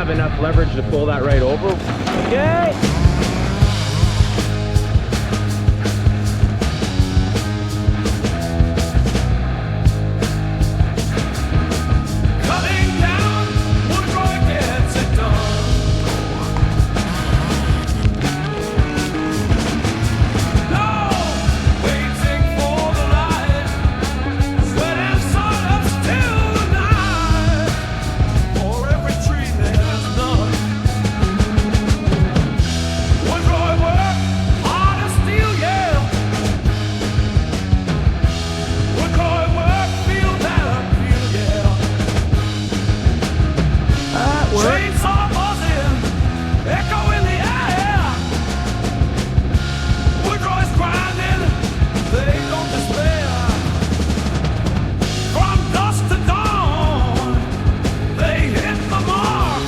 have enough leverage to pull that right over. Okay. Cutting down, Woodroy gets it done. No waiting for the light, sweat and sawdust till the night. For every tree there's none. Woodroy worked hard as steel, yeah. Woodroy worked field after field, yeah. Chainsaw buzzing, echo in the air. Woodroy's grinding, they don't despair. From dusk to dawn, they hit the mark.